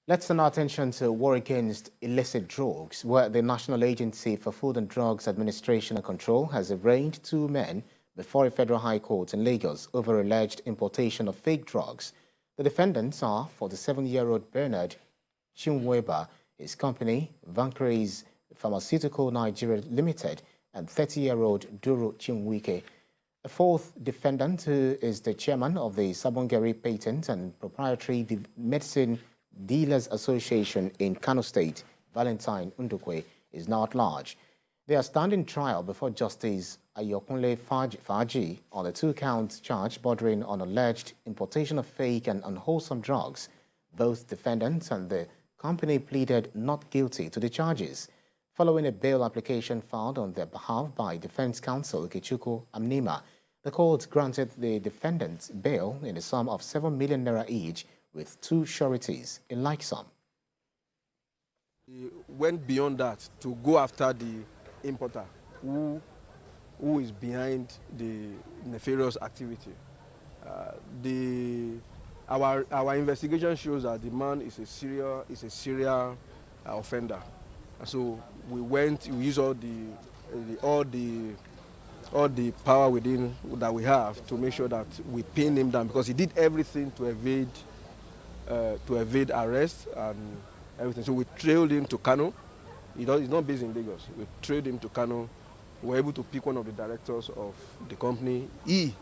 Let's turn our attention to war against illicit drugs, where the National Agency for Food and Drugs Administration and Control has arraigned 2 men before a federal high court in Lagos over alleged importation of fake drugs. The defendants are 47-year-old Bernard Chinweba, his company, Vankeres Pharmaceutical Nigeria Limited, and 30-year-old Duru Chinwike. A fourth defendant, who is the chairman of the Sabongeri Patent and Proprietary Medicine Dealers Association in Kano State, Valentine Ndukwe, is now at large. They are standing trial before Justice Ayokunle Faji on a 2-count charge bordering on alleged importation of fake and unwholesome drugs. Both defendants and the company pleaded not guilty to the charges. Following a bail application filed on their behalf by Defense Counsel Kichuku Amnima, the court granted the defendants bail in the sum of 7 million naira each, with 2 sureties in like sum. We went beyond that to go after the importer who is behind the nefarious activity. Our investigation shows that the man is a serial offender. So we used all the power within that we have to make sure that we pin him down, because he did everything to evade arrest and everything. So we trailed him to Kano. He's not based in Lagos. We trailed him to Kano. We were able to pick one of the directors of the company. He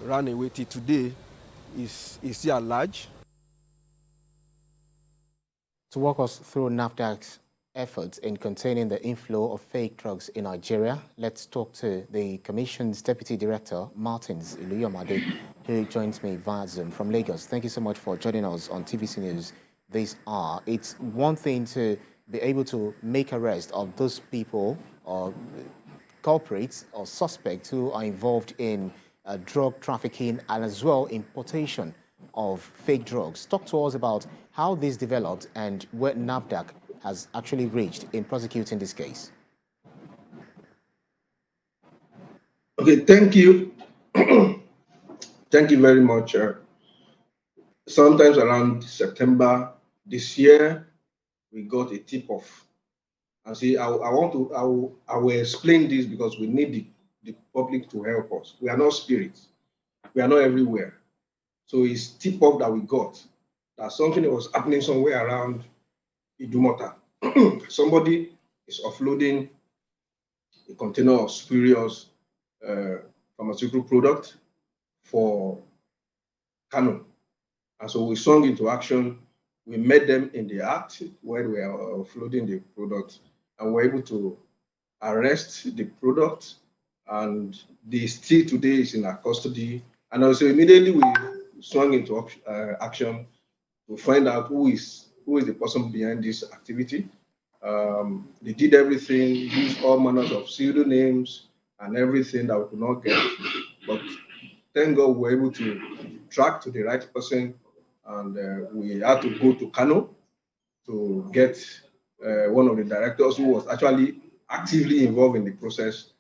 ran away. Till today, is still at large. To walk us through NAFDAC's efforts in containing the inflow of fake drugs in Nigeria, let's talk to the Commission's Deputy Director, Martins Iluyomade, who joins me via Zoom from Lagos. Thank you so much for joining us on TVC News this hour. It's one thing to be able to make arrest of those people or culprits or suspects who are involved in drug trafficking and as well importation of fake drugs. Talk to us about how this developed and where NAFDAC has actually reached in prosecuting this case. Okay, thank you. Thank you very much. Sometimes around September this year, we got a tip-off. And see, I will explain this because we need the public to help us. We are not spirits. We are not everywhere. So it's tip-off that we got that something was happening somewhere around Idumota. Somebody is offloading a container of spurious pharmaceutical product for Kano. And so we swung into action. We met them in the act where we are offloading the product, and we're able to arrest the product, and the still today is in our custody. And also immediately we swung into action to find out who is the person behind this activity. They did everything, used all manners of pseudonyms and everything that we could not get. But thank God we were able to track to the right person, and we had to go to Kano to get one of the directors who was actually actively involved in the process,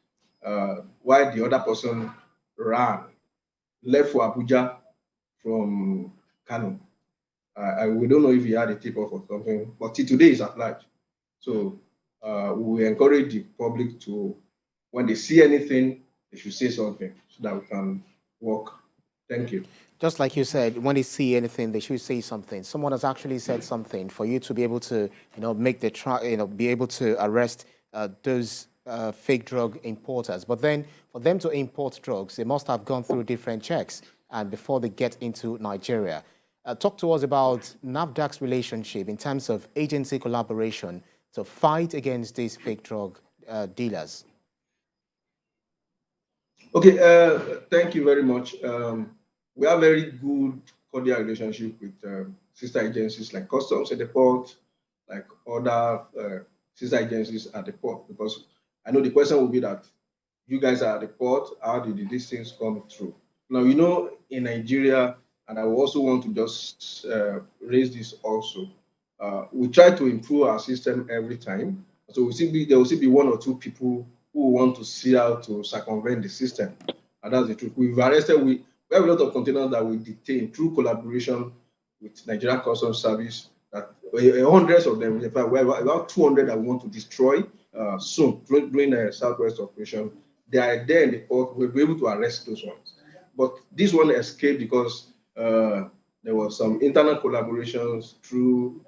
while the other person left for Abuja from Kano. We don't know if he had a tip-off or something, but today is at large. So we encourage the public to, when they see anything, they should say something so that we can work. Thank you. Just like you said, when they see anything, they should say something. Someone has actually said something for you to be able to, make the be able to arrest those fake drug importers. But then, for them to import drugs, they must have gone through different checks and before they get into Nigeria. Talk to us about NAFDAC's relationship in terms of agency collaboration to fight against these fake drug dealers. Okay, thank you very much. We have very good cordial relationship with sister agencies like Customs at the port, like other sister agencies at the port, because I know the question will be that you guys are at the port, how did these things come through? Now, in Nigeria, and I also want to just raise this also, we try to improve our system every time. So there will still be 1 or 2 people who want to see how to circumvent the system. And that's the truth. We have a lot of containers that we detain through collaboration with Nigeria Customs Service that hundreds of them. In fact, we have about 200 that we want to destroy soon during the Southwest operation. They are there in the port. We'll be able to arrest those ones. But this one escaped because there was some internal collaborations through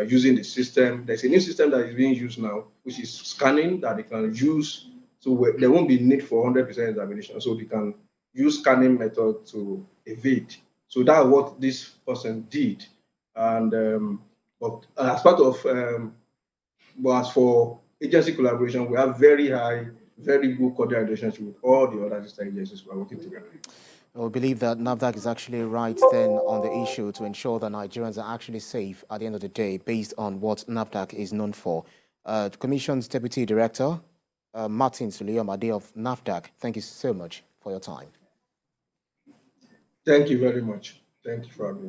using the system. There's a new system that is being used now, which is scanning that they can use. So there won't be need for 100% examination. So they can use scanning method to evade. So that's what this person did. And but as part of, but as for agency collaboration, we have very high, very good cordial relationship with all the other sister agencies we are working together. We believe that NAFDAC is actually right then on the issue to ensure that Nigerians are actually safe at the end of the day based on what NAFDAC is known for. The Commission's Deputy Director, Martin Suleyomade of NAFDAC, thank you so much for your time. Thank you very much. Thank you for having me.